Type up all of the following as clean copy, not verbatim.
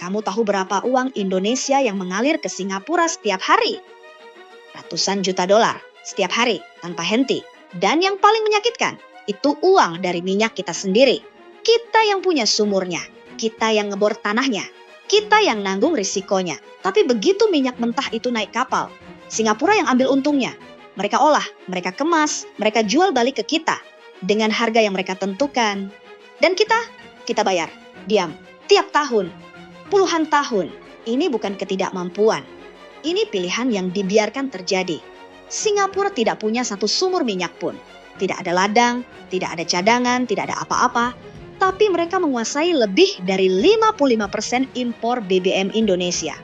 Kamu tahu berapa uang Indonesia yang mengalir ke Singapura setiap hari? Ratusan juta dolar setiap hari tanpa henti. Dan yang paling menyakitkan, itu uang dari minyak kita sendiri. Kita yang punya sumurnya, kita yang ngebor tanahnya, kita yang nanggung risikonya. Tapi begitu minyak mentah itu naik kapal, Singapura yang ambil untungnya. Mereka olah, mereka kemas, mereka jual balik ke kita dengan harga yang mereka tentukan. Dan kita bayar, diam, tiap tahun, puluhan tahun. Ini bukan ketidakmampuan. Ini pilihan yang dibiarkan terjadi. Singapura tidak punya satu sumur minyak pun. Tidak ada ladang, tidak ada cadangan, tidak ada apa-apa. Tapi mereka menguasai lebih dari 55% impor BBM Indonesia.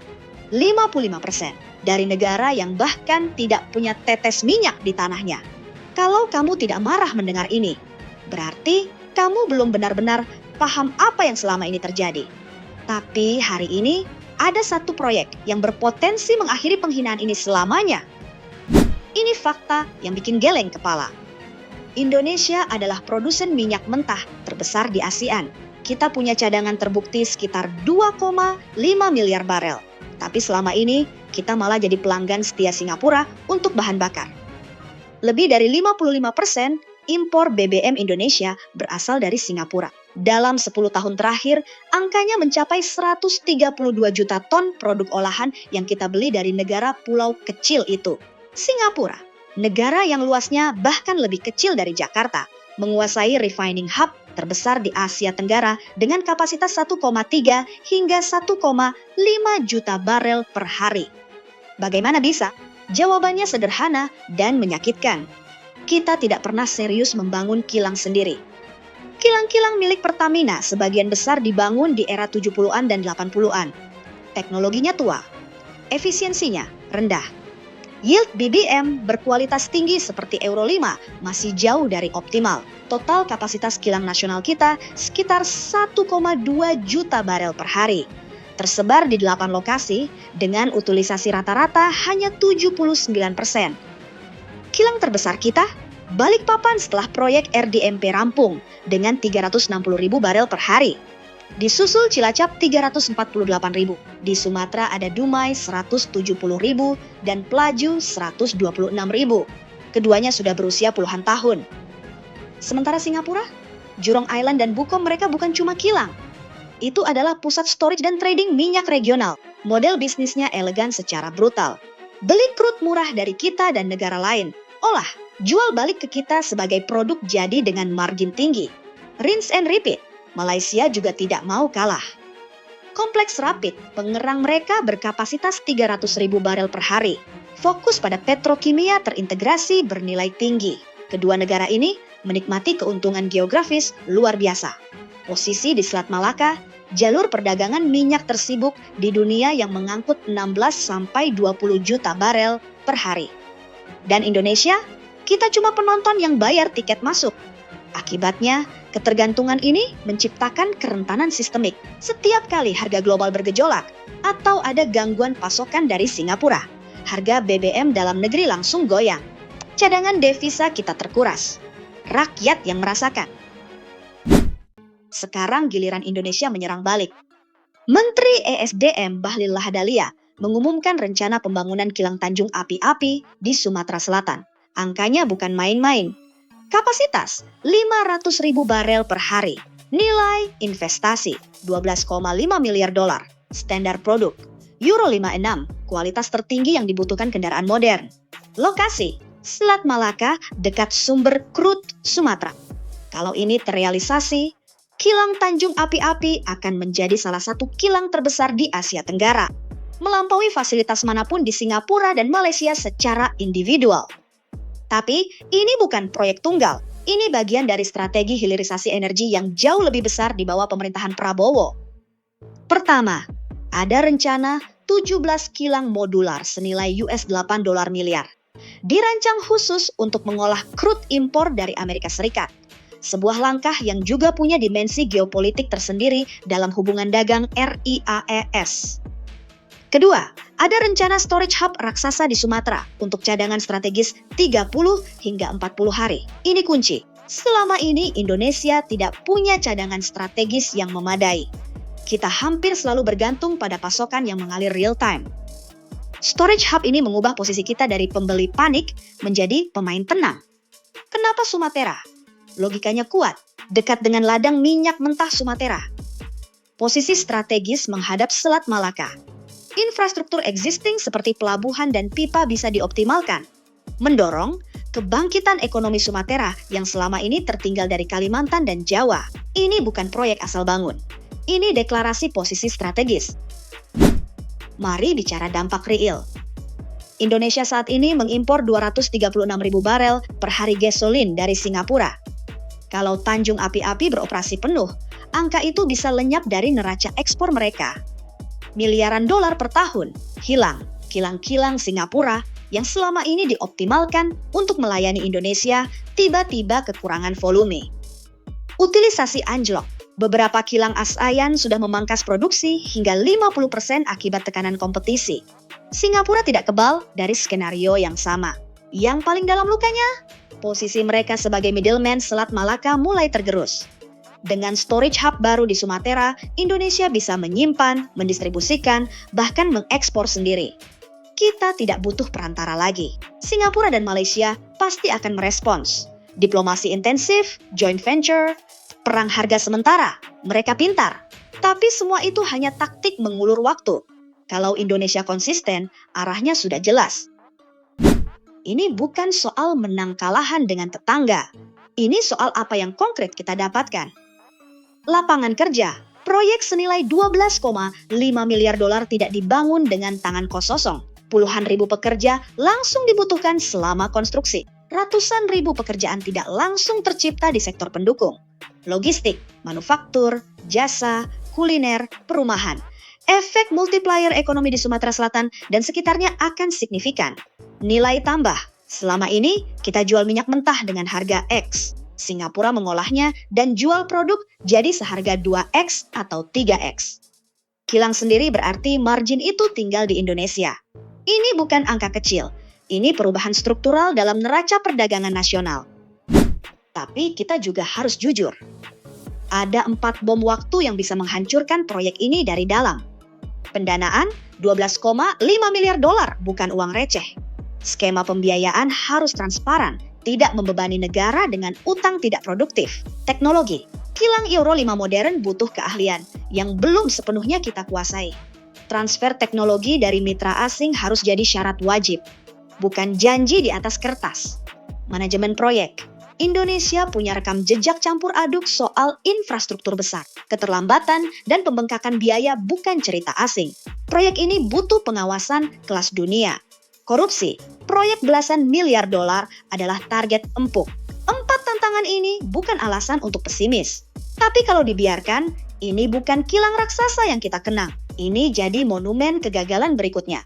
55% dari negara yang bahkan tidak punya tetes minyak di tanahnya. Kalau kamu tidak marah mendengar ini, berarti kamu belum benar-benar paham apa yang selama ini terjadi. Tapi hari ini ada satu proyek yang berpotensi mengakhiri penghinaan ini selamanya. Ini fakta yang bikin geleng kepala. Indonesia adalah produsen minyak mentah terbesar di ASEAN. Kita punya cadangan terbukti sekitar 2,5 miliar barel. Tapi selama ini kita malah jadi pelanggan setia Singapura untuk bahan bakar. Lebih dari 55% impor BBM Indonesia berasal dari Singapura. Dalam 10 tahun terakhir, angkanya mencapai 132 juta ton produk olahan yang kita beli dari negara pulau kecil itu. Singapura, negara yang luasnya bahkan lebih kecil dari Jakarta, menguasai refining hub terbesar di Asia Tenggara dengan kapasitas 1,3 hingga 1,5 juta barel per hari. Bagaimana bisa? Jawabannya sederhana dan menyakitkan. Kita tidak pernah serius membangun kilang sendiri. Kilang-kilang milik Pertamina sebagian besar dibangun di era 70-an dan 80-an. Teknologinya tua, efisiensinya rendah. Yield BBM berkualitas tinggi seperti Euro 5 masih jauh dari optimal. Total kapasitas kilang nasional kita sekitar 1,2 juta barel per hari. Tersebar di 8 lokasi dengan utilisasi rata-rata hanya 79%. Kilang terbesar kita, Balikpapan setelah proyek RDMP rampung dengan 360.000 barel per hari. Disusul Cilacap 348.000. Di Sumatera ada Dumai 170.000 dan Pelaju 126.000. Keduanya sudah berusia puluhan tahun. Sementara Singapura, Jurong Island dan Bukom mereka bukan cuma kilang. Itu adalah pusat storage dan trading minyak regional. Model bisnisnya elegan secara brutal. Beli crude murah dari kita dan negara lain. Olah, jual balik ke kita sebagai produk jadi dengan margin tinggi. Rinse and repeat. Malaysia juga tidak mau kalah. Kompleks Rapid, pengerang mereka berkapasitas 300.000 barel per hari. Fokus pada petrokimia terintegrasi bernilai tinggi. Kedua negara ini menikmati keuntungan geografis luar biasa. Posisi di Selat Malaka, jalur perdagangan minyak tersibuk di dunia yang mengangkut 16-20 juta barel per hari. Dan Indonesia, kita cuma penonton yang bayar tiket masuk. Akibatnya, ketergantungan ini menciptakan kerentanan sistemik. Setiap kali harga global bergejolak atau ada gangguan pasokan dari Singapura, harga BBM dalam negeri langsung goyang. Cadangan devisa kita terkuras. Rakyat yang merasakan. Sekarang giliran Indonesia menyerang balik. Menteri ESDM Bahlil Lahadalia mengumumkan rencana pembangunan kilang Tanjung Api-Api di Sumatera Selatan. Angkanya bukan main-main. Kapasitas 500.000 barel per hari. Nilai investasi 12,5 miliar dolar. Standar produk Euro 5-6, kualitas tertinggi yang dibutuhkan kendaraan modern. Lokasi Selat Malaka dekat sumber crude Sumatera. Kalau ini terrealisasi, kilang Tanjung Api-Api akan menjadi salah satu kilang terbesar di Asia Tenggara, melampaui fasilitas manapun di Singapura dan Malaysia secara individual. Tapi ini bukan proyek tunggal, ini bagian dari strategi hilirisasi energi yang jauh lebih besar di bawah pemerintahan Prabowo. Pertama, ada rencana 17 kilang modular senilai US 8 dolar miliar. Dirancang khusus untuk mengolah crude impor dari Amerika Serikat. Sebuah langkah yang juga punya dimensi geopolitik tersendiri dalam hubungan dagang RIAES. Kedua, ada rencana storage hub raksasa di Sumatera untuk cadangan strategis 30 hingga 40 hari. Ini kunci. Selama ini Indonesia tidak punya cadangan strategis yang memadai. kita hampir selalu bergantung pada pasokan yang mengalir real time. Storage hub ini mengubah posisi kita dari pembeli panik menjadi pemain tenang. Kenapa Sumatera? Logikanya kuat, dekat dengan ladang minyak mentah Sumatera. Posisi strategis menghadap Selat Malaka. Infrastruktur existing seperti pelabuhan dan pipa bisa dioptimalkan, mendorong kebangkitan ekonomi Sumatera yang selama ini tertinggal dari Kalimantan dan Jawa. Ini bukan proyek asal bangun. Ini deklarasi posisi strategis. Mari bicara dampak real. Indonesia saat ini mengimpor 236.000 barel per hari gasolin dari Singapura. Kalau Tanjung Api-Api beroperasi penuh, angka itu bisa lenyap dari neraca ekspor mereka. Miliaran dolar per tahun hilang, kilang-kilang Singapura yang selama ini dioptimalkan untuk melayani Indonesia tiba-tiba kekurangan volume. Utilisasi anjlok. Beberapa kilang ASEAN sudah memangkas produksi hingga 50% akibat tekanan kompetisi. Singapura tidak kebal dari skenario yang sama. Yang paling dalam lukanya, posisi mereka sebagai middleman Selat Malaka mulai tergerus. Dengan storage hub baru di Sumatera, Indonesia bisa menyimpan, mendistribusikan, bahkan mengekspor sendiri. Kita tidak butuh perantara lagi. Singapura dan Malaysia pasti akan merespons. Diplomasi intensif, joint venture, perang harga sementara. Mereka pintar. Tapi semua itu hanya taktik mengulur waktu. Kalau Indonesia konsisten, arahnya sudah jelas. Ini bukan soal menang kalahan dengan tetangga. Ini soal apa yang konkret kita dapatkan. Lapangan kerja, proyek senilai 12,5 miliar dolar tidak dibangun dengan tangan kosong. Puluhan ribu pekerja langsung dibutuhkan selama konstruksi. Ratusan ribu pekerjaan tidak langsung tercipta di sektor pendukung. Logistik, manufaktur, jasa, kuliner, perumahan. Efek multiplier ekonomi di Sumatera Selatan dan sekitarnya akan signifikan. Nilai tambah, selama ini kita jual minyak mentah dengan harga X. Singapura mengolahnya dan jual produk jadi seharga 2X atau 3X. Kilang sendiri berarti margin itu tinggal di Indonesia. Ini bukan angka kecil. Ini perubahan struktural dalam neraca perdagangan nasional. Tapi kita juga harus jujur. Ada 4 bom waktu yang bisa menghancurkan proyek ini dari dalam. Pendanaan 12,5 miliar dolar bukan uang receh. Skema pembiayaan harus transparan, tidak membebani negara dengan utang tidak produktif. Teknologi, kilang Euro 5 modern butuh keahlian yang belum sepenuhnya kita kuasai. Transfer teknologi dari mitra asing harus jadi syarat wajib, bukan janji di atas kertas. Manajemen proyek, Indonesia punya rekam jejak campur aduk soal infrastruktur besar. Keterlambatan dan pembengkakan biaya bukan cerita asing. Proyek ini butuh pengawasan kelas dunia. Korupsi, proyek belasan miliar dolar adalah target empuk. 4 tantangan ini bukan alasan untuk pesimis. Tapi kalau dibiarkan, ini bukan kilang raksasa yang kita kenang. Ini jadi monumen kegagalan berikutnya.